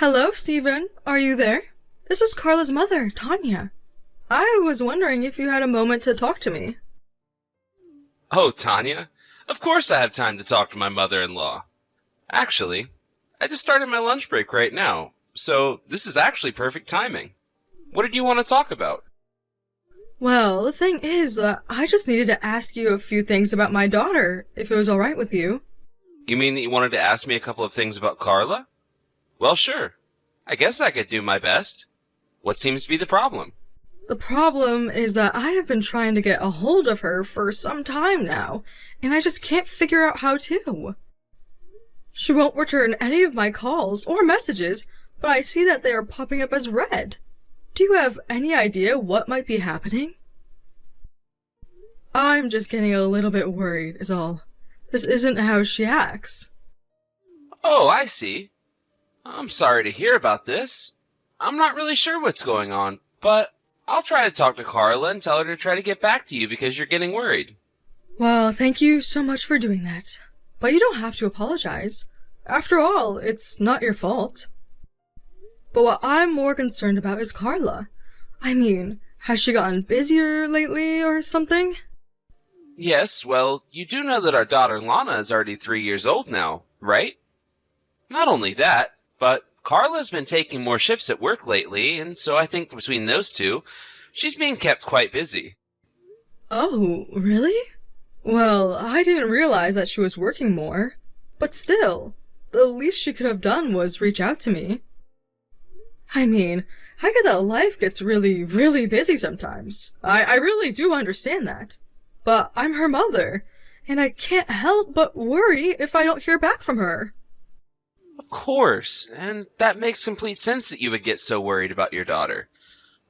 Hello, Stephen. Are you there? This is Carla's mother, Tanya. I was wondering if you had a moment to talk to me. Oh, Tanya. Of course I have time to talk to my mother-in-law. Actually, I just started my lunch break right now, so this is actually perfect timing. What did you want to talk about? Well, the thing is, I just needed to ask you a few things about my daughter, if it was alright with you. You mean that you wanted to ask me a couple of things about Carla? Well, sure. I guess I could do my best. What seems to be the problem? The problem is that I have been trying to get a hold of her for some time now, and I just can't figure out how to. She won't return any of my calls or messages, but I see that they are popping up as read. Do you have any idea what might be happening? I'm just getting a little bit worried, is all. This isn't how she acts. Oh, I see. I'm sorry to hear about this. I'm not really sure what's going on, but I'll try to talk to Carla and tell her to try to get back to you because you're getting worried. Well, thank you so much for doing that. But you don't have to apologize. After all, it's not your fault. But what I'm more concerned about is Carla. I mean, has she gotten busier lately or something? Yes, well, you do know that our daughter Lana is already 3 years old now, right? Not only that, but Carla's been taking more shifts at work lately, and so I think between those two, she's being kept quite busy. Oh, really? Well, I didn't realize that she was working more. But still, the least she could have done was reach out to me. I mean, I get that life gets really, really busy sometimes. I really do understand that. But I'm her mother, and I can't help but worry if I don't hear back from her. Of course, and that makes complete sense that you would get so worried about your daughter.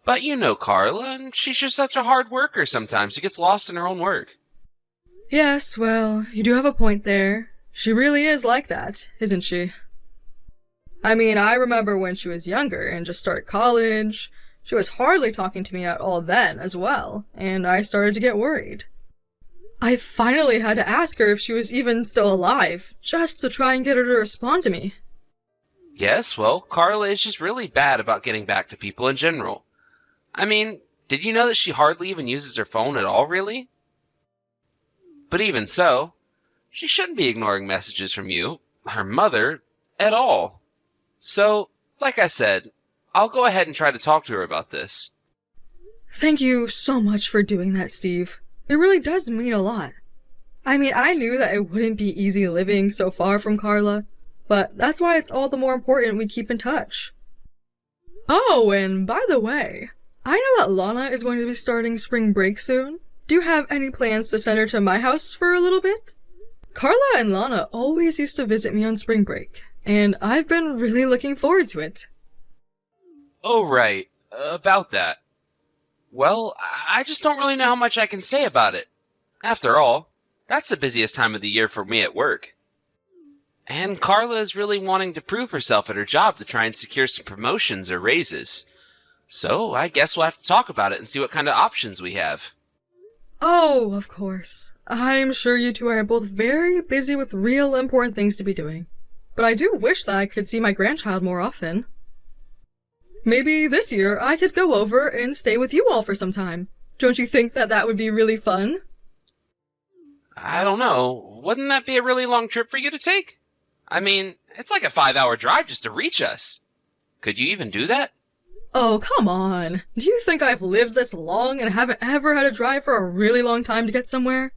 But you know Carla, and she's just such a hard worker sometimes. She gets lost in her own work. Yes, well, you do have a point there. She really is like that, isn't she? I mean, I remember when she was younger and just started college. She was hardly talking to me at all then as well, and I started to get worried. I finally had to ask her if she was even still alive, just to try and get her to respond to me. Yes, well, Carla is just really bad about getting back to people in general. I mean, did you know that she hardly even uses her phone at all, really? But even so, she shouldn't be ignoring messages from you, her mother, at all. So, like I said, I'll go ahead and try to talk to her about this. Thank you so much for doing that, Steve. It really does mean a lot. I mean, I knew that it wouldn't be easy living so far from Carla, but that's why it's all the more important we keep in touch. Oh, and by the way, I know that Lana is going to be starting spring break soon. Do you have any plans to send her to my house for a little bit? Carla and Lana always used to visit me on spring break, and I've been really looking forward to it. Oh, right. About that. Well, I just don't really know how much I can say about it. After all, that's the busiest time of the year for me at work. And Carla is really wanting to prove herself at her job to try and secure some promotions or raises. So I guess we'll have to talk about it and see what kind of options we have. Oh, of course. I'm sure you two are both very busy with real important things to be doing. But I do wish that I could see my grandchild more often. Maybe this year I could go over and stay with you all for some time. Don't you think that that would be really fun? I don't know. Wouldn't that be a really long trip for you to take? I mean, it's like a 5-hour drive just to reach us. Could you even do that? Oh, come on. Do you think I've lived this long and haven't ever had to drive for a really long time to get somewhere?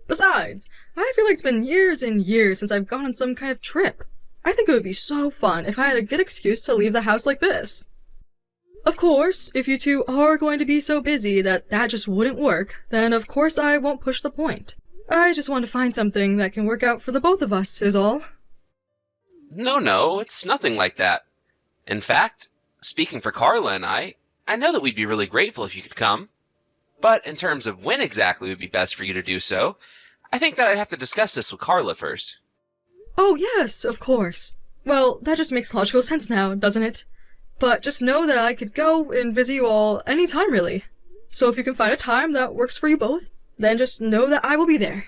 Besides, I feel like it's been years and years since I've gone on some kind of trip. I think it would be so fun if I had a good excuse to leave the house like this. Of course, if you two are going to be so busy that just wouldn't work, then of course I won't push the point. I just want to find something that can work out for the both of us, is all. No, it's nothing like that. In fact, speaking for Carla and I know that we'd be really grateful if you could come. But in terms of when exactly would be best for you to do so, I think that I'd have to discuss this with Carla first. Oh yes, of course. Well, that just makes logical sense now, doesn't it? But just know that I could go and visit you all any time, really. So if you can find a time that works for you both, then just know that I will be there.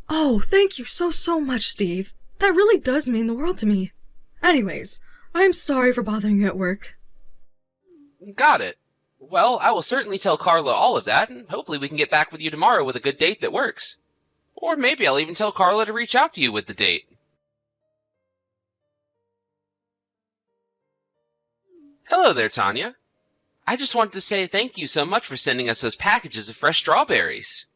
Oh, thank you so much, Steve. That really does mean the world to me. Anyways, I'm sorry for bothering you at work. Got it. Well, I will certainly tell Carla all of that, and hopefully we can get back with you tomorrow with a good date that works. Or maybe I'll even tell Carla to reach out to you with the date. Hello there, Tanya. I just wanted to say thank you so much for sending us those packages of fresh strawberries.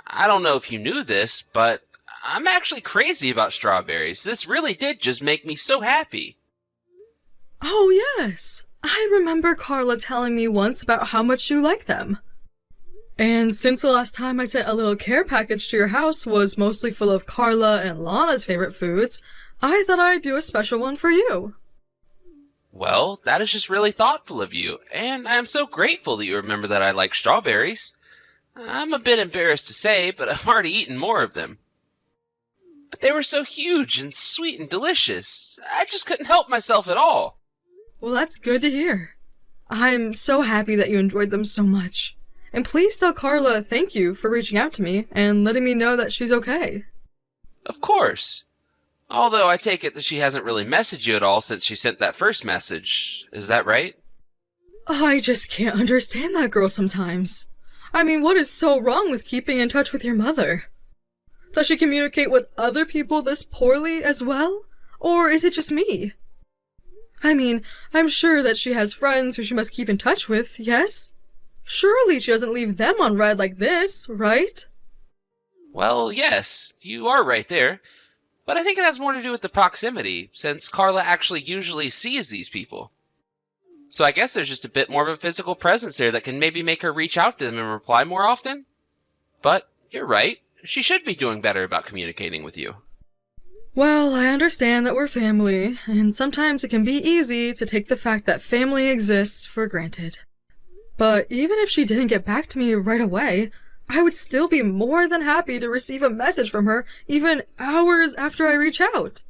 I don't know if you knew this, but I'm actually crazy about strawberries. This really did just make me so happy. Oh, yes. I remember Carla telling me once about how much you like them. And since the last time I sent a little care package to your house was mostly full of Carla and Lana's favorite foods, I thought I'd do a special one for you. Well, that is just really thoughtful of you, and I am so grateful that you remember that I like strawberries. I'm a bit embarrassed to say, but I've already eaten more of them. But they were so huge and sweet and delicious. I just couldn't help myself at all. Well, that's good to hear. I'm so happy that you enjoyed them so much. And please tell Carla thank you for reaching out to me and letting me know that she's okay. Of course. Although I take it that she hasn't really messaged you at all since she sent that first message. Is that right? I just can't understand that girl sometimes. I mean, what is so wrong with keeping in touch with your mother? Does she communicate with other people this poorly as well? Or is it just me? I mean, I'm sure that she has friends who she must keep in touch with, yes? Surely she doesn't leave them on red like this, right? Well, yes, you are right there. But I think it has more to do with the proximity, since Carla actually usually sees these people. So I guess there's just a bit more of a physical presence there that can maybe make her reach out to them and reply more often. But you're right, she should be doing better about communicating with you. Well, I understand that we're family, and sometimes it can be easy to take the fact that family exists for granted. But even if she didn't get back to me right away, I would still be more than happy to receive a message from her even hours after I reach out.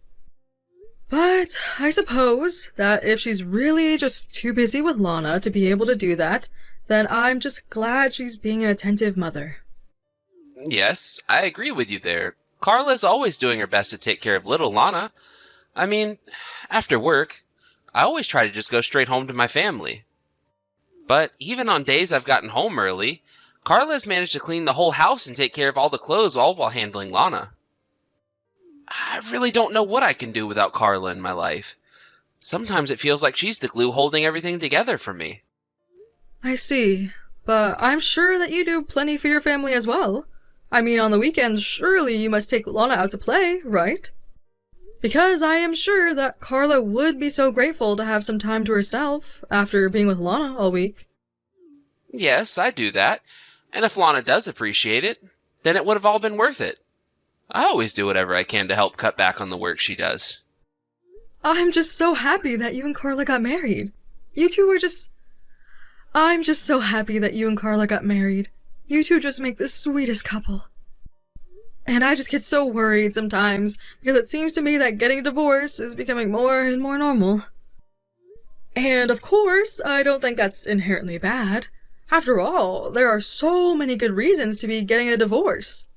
But I suppose that if she's really just too busy with Lana to be able to do that, then I'm just glad she's being an attentive mother. Yes, I agree with you there. Carla's always doing her best to take care of little Lana. I mean, after work, I always try to just go straight home to my family. But even on days I've gotten home early, Carla has managed to clean the whole house and take care of all the clothes all while handling Lana. I really don't know what I can do without Carla in my life. Sometimes it feels like she's the glue holding everything together for me. I see, but I'm sure that you do plenty for your family as well. I mean, on the weekends, surely you must take Lana out to play, right? Because I am sure that Carla would be so grateful to have some time to herself after being with Lana all week. Yes, I do that. And if Lana does appreciate it, then it would have all been worth it. I always do whatever I can to help cut back on the work she does. I'm just so happy that you and Carla got married. You two are just... I'm just so happy that you and Carla got married. You two just make the sweetest couple. And I just get so worried sometimes, because it seems to me that getting a divorce is becoming more and more normal. And of course, I don't think that's inherently bad. After all, there are so many good reasons to be getting a divorce.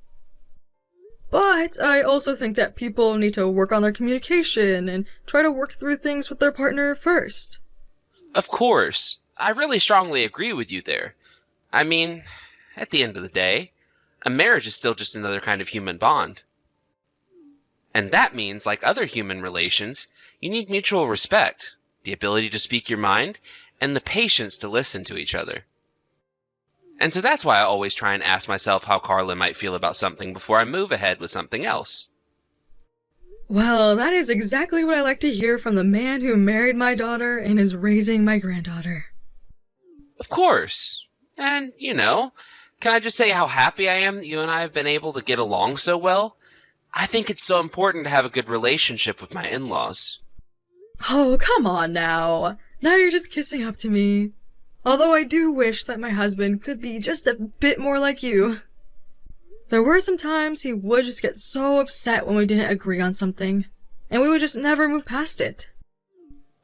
But I also think that people need to work on their communication and try to work through things with their partner first. Of course, I really strongly agree with you there. I mean, at the end of the day, a marriage is still just another kind of human bond. And that means, like other human relations, you need mutual respect, the ability to speak your mind, and the patience to listen to each other. And so that's why I always try and ask myself how Carla might feel about something before I move ahead with something else. Well, that is exactly what I like to hear from the man who married my daughter and is raising my granddaughter. Of course. And, can I just say how happy I am that you and I have been able to get along so well? I think it's so important to have a good relationship with my in-laws. Oh, come on now. Now you're just kissing up to me. Although I do wish that my husband could be just a bit more like you. There were some times he would just get so upset when we didn't agree on something, and we would just never move past it.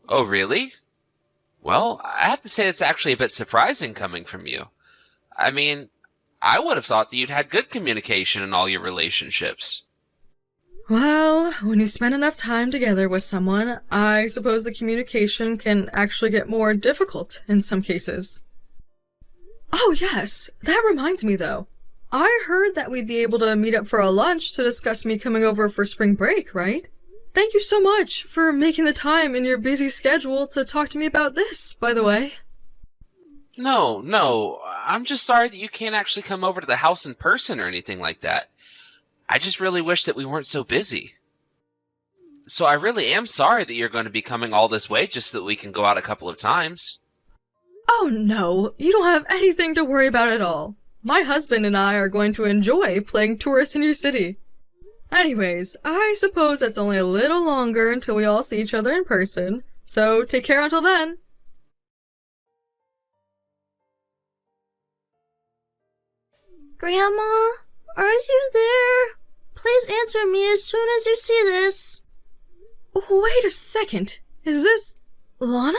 Oh, really? Well, I have to say it's actually a bit surprising coming from you. I mean, I would have thought that you'd had good communication in all your relationships. Well, when you spend enough time together with someone, I suppose the communication can actually get more difficult in some cases. Oh, yes. That reminds me, though. I heard that we'd be able to meet up for a lunch to discuss me coming over for spring break, right? Thank you so much for making the time in your busy schedule to talk to me about this, by the way. No, I'm just sorry that you can't actually come over to the house in person or anything like that. I just really wish that we weren't so busy. So I really am sorry that you're going to be coming all this way just so that we can go out a couple of times. Oh no, you don't have anything to worry about at all. My husband and I are going to enjoy playing tourist in your city. Anyways, I suppose that's only a little longer until we all see each other in person, so take care until then. Grandma, are you there? Please answer me as soon as you see this. Wait a second. Is this Lana?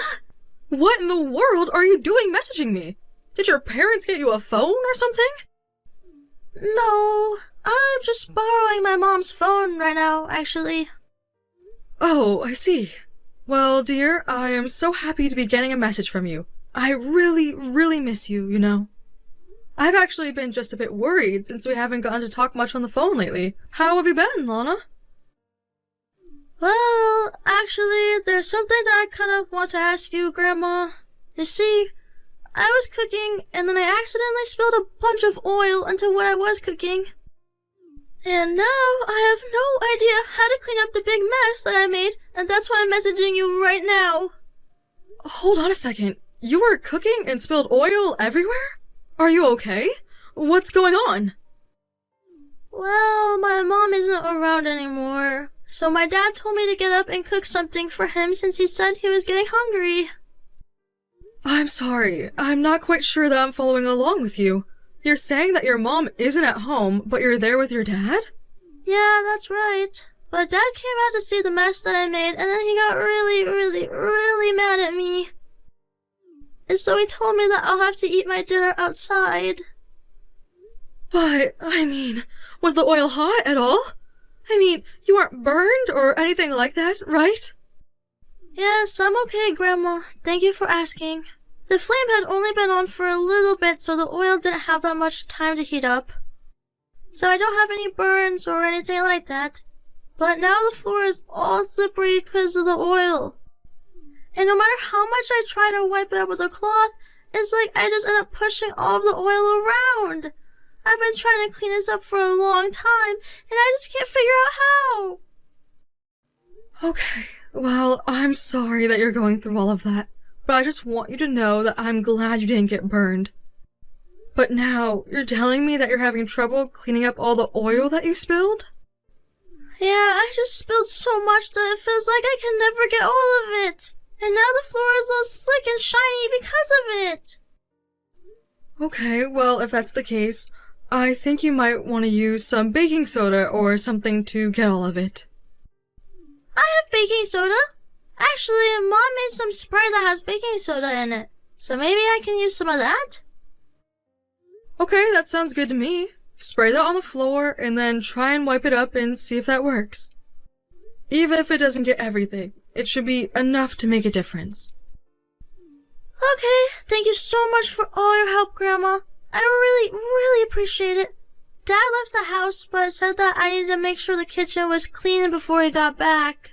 What in the world are you doing messaging me? Did your parents get you a phone or something? No, I'm just borrowing my mom's phone right now, actually. Oh, I see. Well, dear, I am so happy to be getting a message from you. I really, really miss you, you know. I've actually been just a bit worried since we haven't gotten to talk much on the phone lately. How have you been, Lana? Well, actually, there's something that I kind of want to ask you, Grandma. You see, I was cooking, and then I accidentally spilled a bunch of oil into what I was cooking. And now I have no idea how to clean up the big mess that I made, and that's why I'm messaging you right now. Hold on a second. You were cooking and spilled oil everywhere? Are you okay? What's going on? Well, my mom isn't around anymore, so my dad told me to get up and cook something for him since he said he was getting hungry. I'm sorry. I'm not quite sure that I'm following along with you. You're saying that your mom isn't at home, but you're there with your dad? Yeah, that's right. But Dad came out to see the mess that I made, and then he got really mad at me. And so he told me that I'll have to eat my dinner outside. But, was the oil hot at all? You aren't burned or anything like that, right? Yes, I'm okay, Grandma. Thank you for asking. The flame had only been on for a little bit, so the oil didn't have that much time to heat up. So I don't have any burns or anything like that. But now the floor is all slippery because of the oil. And no matter how much I try to wipe it up with a cloth, it's like I just end up pushing all of the oil around. I've been trying to clean this up for a long time, and I just can't figure out how. Okay, well, I'm sorry that you're going through all of that, but I just want you to know that I'm glad you didn't get burned. But now, you're telling me that you're having trouble cleaning up all the oil that you spilled? Yeah, I just spilled so much that it feels like I can never get all of it. And now the floor is all slick and shiny because of it. Okay, well, if that's the case, I think you might want to use some baking soda or something to get all of it. I have baking soda. Actually, Mom made some spray that has baking soda in it. So maybe I can use some of that? Okay, that sounds good to me. Spray that on the floor and then try and wipe it up and see if that works. Even if it doesn't get everything, it should be enough to make a difference. Okay, thank you so much for all your help, Grandma. I really appreciate it. Dad left the house, but said that I needed to make sure the kitchen was clean before he got back.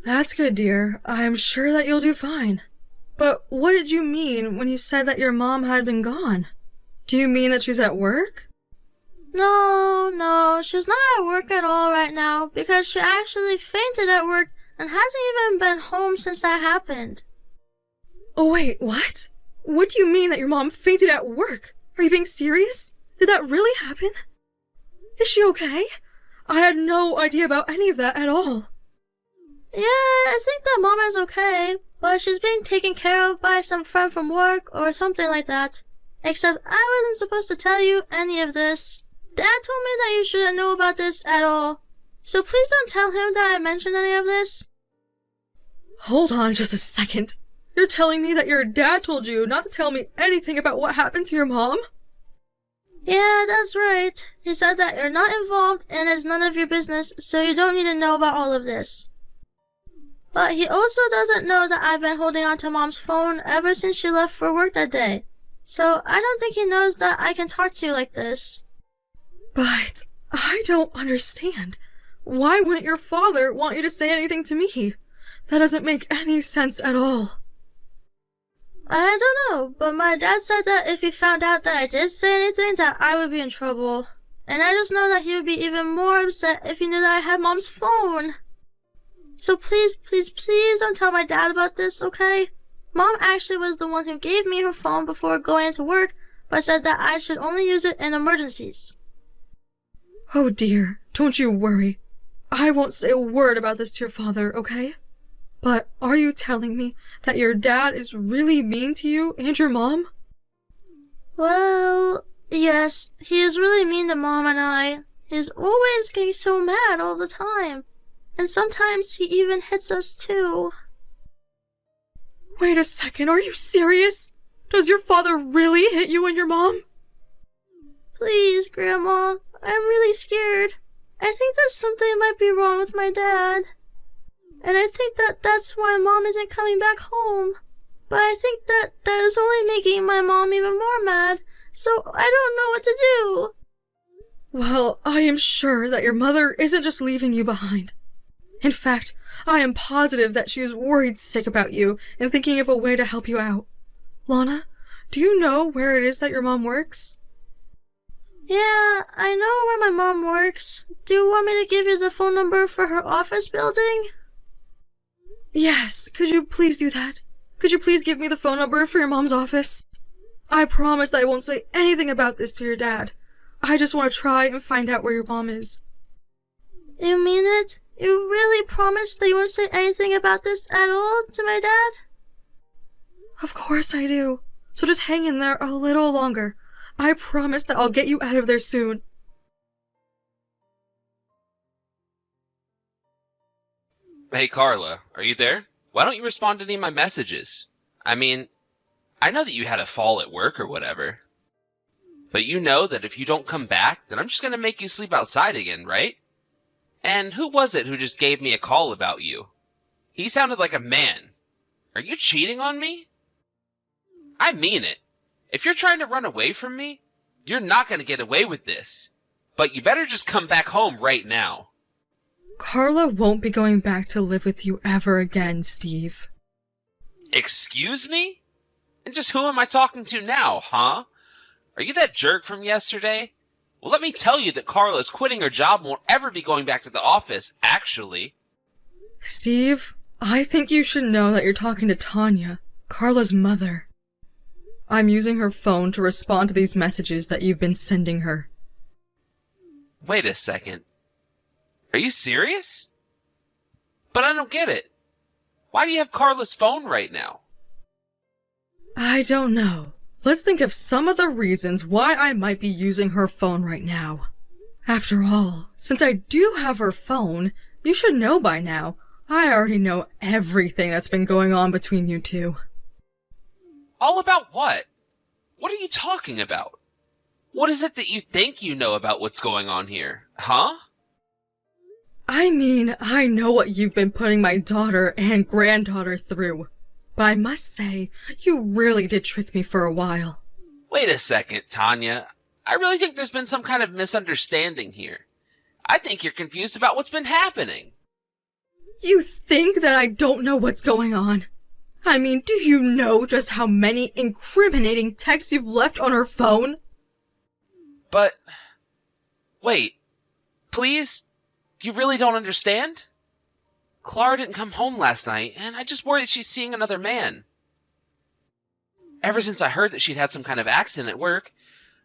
That's good, dear. I'm sure that you'll do fine. But what did you mean when you said that your mom had been gone? Do you mean that she's at work? No, she's not at work at all right now because she actually fainted at work and hasn't even been home since that happened. Oh wait, what? What do you mean that your mom fainted at work? Are you being serious? Did that really happen? Is she okay? I had no idea about any of that at all. Yeah, I think that Mom is okay, but she's being taken care of by some friend from work or something like that. Except I wasn't supposed to tell you any of this. Dad told me that you shouldn't know about this at all. So please don't tell him that I mentioned any of this. Hold on just a second. You're telling me that your dad told you not to tell me anything about what happened to your mom? Yeah, that's right. He said that you're not involved and it's none of your business, so you don't need to know about all of this. But he also doesn't know that I've been holding on to Mom's phone ever since she left for work that day. So I don't think he knows that I can talk to you like this. But I don't understand. Why wouldn't your father want you to say anything to me? That doesn't make any sense at all. I don't know, but my dad said that if he found out that I did say anything, that I would be in trouble. And I just know that he would be even more upset if he knew that I had Mom's phone. So please, please, please don't tell my dad about this, okay? Mom actually was the one who gave me her phone before going into work, but said that I should only use it in emergencies. Oh dear, don't you worry. I won't say a word about this to your father, okay? But are you telling me that your dad is really mean to you and your mom? Well, yes, he is really mean to Mom and I. He's always getting so mad all the time. And sometimes he even hits us too. Wait a second, are you serious? Does your father really hit you and your mom? Please, Grandma, I'm really scared. I think that something might be wrong with my dad. And I think that that's why Mom isn't coming back home. But I think that is only making my mom even more mad, so I don't know what to do. Well, I am sure that your mother isn't just leaving you behind. In fact, I am positive that she is worried sick about you and thinking of a way to help you out. Lana, do you know where it is that your mom works? Yeah, I know where my mom works. Do you want me to give you the phone number for her office building? Yes, could you please do that? Could you please give me the phone number for your mom's office? I promise that I won't say anything about this to your dad. I just want to try and find out where your mom is. You mean it? You really promise that you won't say anything about this at all to my dad? Of course I do. So just hang in there a little longer. I promise that I'll get you out of there soon. Hey, Carla, are you there? Why don't you respond to any of my messages? I mean, I know that you had a fall at work or whatever. But you know that if you don't come back, then I'm just going to make you sleep outside again, right? And who was it who just gave me a call about you? He sounded like a man. Are you cheating on me? I mean it. If you're trying to run away from me, you're not going to get away with this. But you better just come back home right now. Carla won't be going back to live with you ever again, Steve. Excuse me? And just who am I talking to now, huh? Are you that jerk from yesterday? Well, let me tell you that Carla's quitting her job and won't ever be going back to the office, actually. Steve, I think you should know that you're talking to Tanya, Carla's mother. I'm using her phone to respond to these messages that you've been sending her. Wait a second. Are you serious? But I don't get it. Why do you have Carla's phone right now? I don't know. Let's think of some of the reasons why I might be using her phone right now. After all, since I do have her phone, you should know by now. I already know everything that's been going on between you two. All about what? What are you talking about? What is it that you think you know about what's going on here, huh? I mean, I know what you've been putting my daughter and granddaughter through. But I must say, you really did trick me for a while. Wait a second, Tanya. I really think there's been some kind of misunderstanding here. I think you're confused about what's been happening. You think that I don't know what's going on? I mean, do you know just how many incriminating texts you've left on her phone? But, wait, please? You really don't understand? Clara didn't come home last night, and I just worry that she's seeing another man. Ever since I heard that she'd had some kind of accident at work,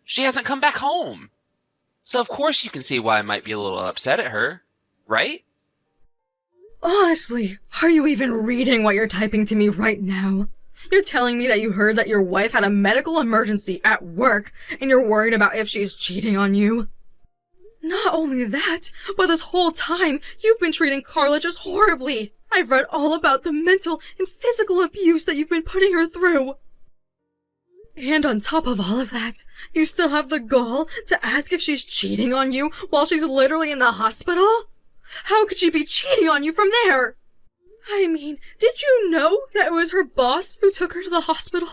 she hasn't come back home. So of course you can see why I might be a little upset at her, right? Honestly, are you even reading what you're typing to me right now? You're telling me that you heard that your wife had a medical emergency at work, and you're worried about if she's cheating on you? Not only that, but this whole time, you've been treating Carla just horribly. I've read all about the mental and physical abuse that you've been putting her through. And on top of all of that, you still have the gall to ask if she's cheating on you while she's literally in the hospital? How could she be cheating on you from there? I mean, did you know that it was her boss who took her to the hospital?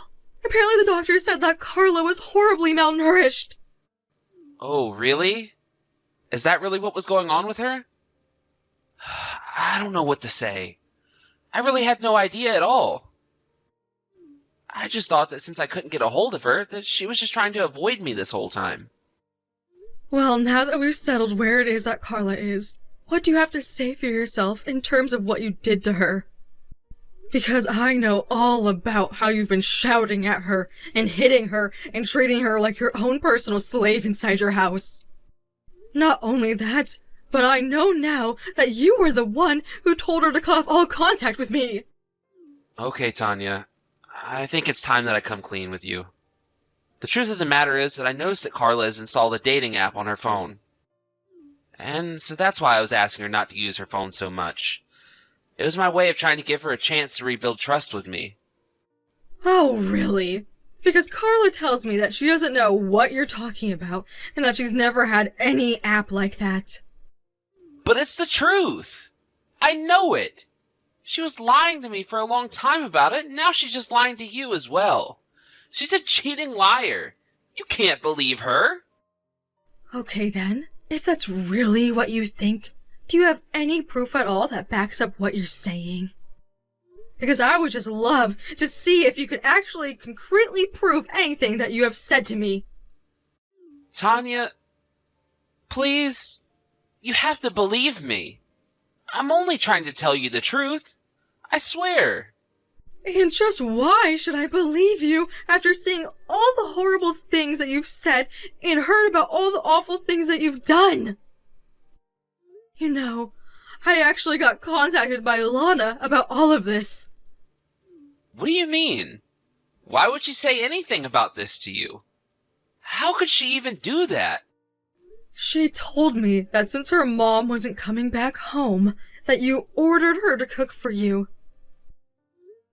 Apparently the doctor said that Carla was horribly malnourished. Oh, really? Is that really what was going on with her? I don't know what to say. I really had no idea at all. I just thought that since I couldn't get a hold of her, that she was just trying to avoid me this whole time. Well, now that we've settled where it is that Carla is, what do you have to say for yourself in terms of what you did to her? Because I know all about how you've been shouting at her and hitting her and treating her like your own personal slave inside your house. Not only that, but I know now that you were the one who told her to cut off all contact with me. Okay, Tanya. I think it's time that I come clean with you. The truth of the matter is that I noticed that Carla has installed a dating app on her phone. And so that's why I was asking her not to use her phone so much. It was my way of trying to give her a chance to rebuild trust with me. Oh, really? Because Carla tells me that she doesn't know what you're talking about and that she's never had any app like that. But it's the truth. I know it. She was lying to me for a long time about it, and now she's just lying to you as well. She's a cheating liar. You can't believe her. Okay then, if that's really what you think, do you have any proof at all that backs up what you're saying? Because I would just love to see if you could actually concretely prove anything that you have said to me. Tanya, please, you have to believe me. I'm only trying to tell you the truth. I swear. And just why should I believe you after seeing all the horrible things that you've said and heard about all the awful things that you've done? You know, I actually got contacted by Lana about all of this. What do you mean? Why would she say anything about this to you? How could she even do that? She told me that since her mom wasn't coming back home, that you ordered her to cook for you.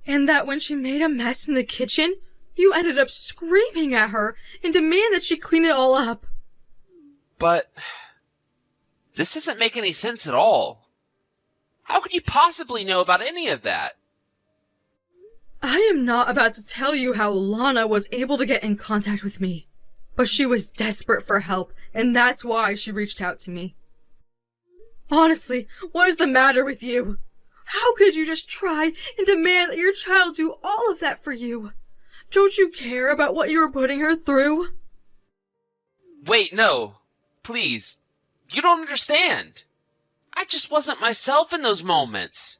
And that when she made a mess in the kitchen, you ended up screaming at her and demanded that she clean it all up. But this doesn't make any sense at all. How could you possibly know about any of that? I am not about to tell you how Lana was able to get in contact with me, but she was desperate for help, and that's why she reached out to me. Honestly, what is the matter with you? How could you just try and demand that your child do all of that for you? Don't you care about what you were putting her through? Wait, no. Please. You don't understand. I just wasn't myself in those moments.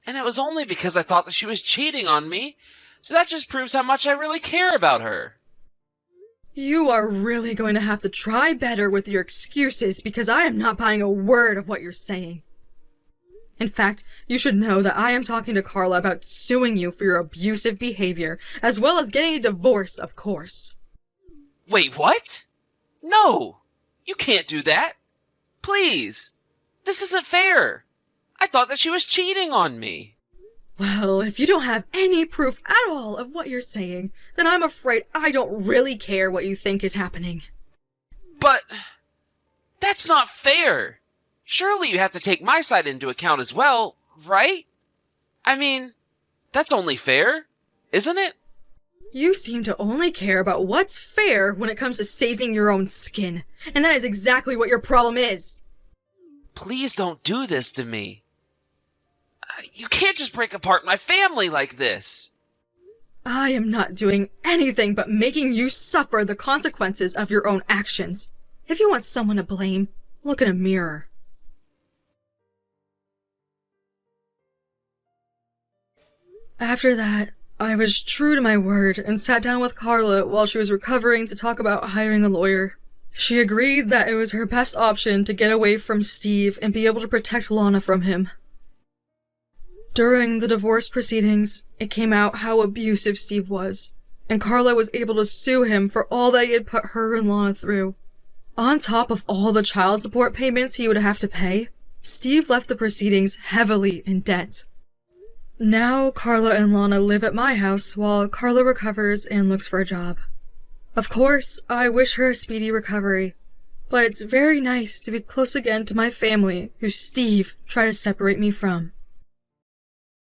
And it was only because I thought that she was cheating on me. So that just proves how much I really care about her. You are really going to have to try better with your excuses because I am not buying a word of what you're saying. In fact, you should know that I am talking to Carla about suing you for your abusive behavior, as well as getting a divorce, of course. Wait, what? No! You can't do that! Please! This isn't fair! I thought that she was cheating on me! Well, if you don't have any proof at all of what you're saying, then I'm afraid I don't really care what you think is happening. But that's not fair! Surely you have to take my side into account as well, right? I mean, that's only fair, isn't it? You seem to only care about what's fair when it comes to saving your own skin, and that is exactly what your problem is. Please don't do this to me. You can't just break apart my family like this. I am not doing anything but making you suffer the consequences of your own actions. If you want someone to blame, look in a mirror. After that, I was true to my word and sat down with Carla while she was recovering to talk about hiring a lawyer. She agreed that it was her best option to get away from Steve and be able to protect Lana from him. During the divorce proceedings, it came out how abusive Steve was, and Carla was able to sue him for all that he had put her and Lana through. On top of all the child support payments he would have to pay, Steve left the proceedings heavily in debt. Now Carla and Lana live at my house while Carla recovers and looks for a job. Of course, I wish her a speedy recovery, but it's very nice to be close again to my family who Steve tried to separate me from.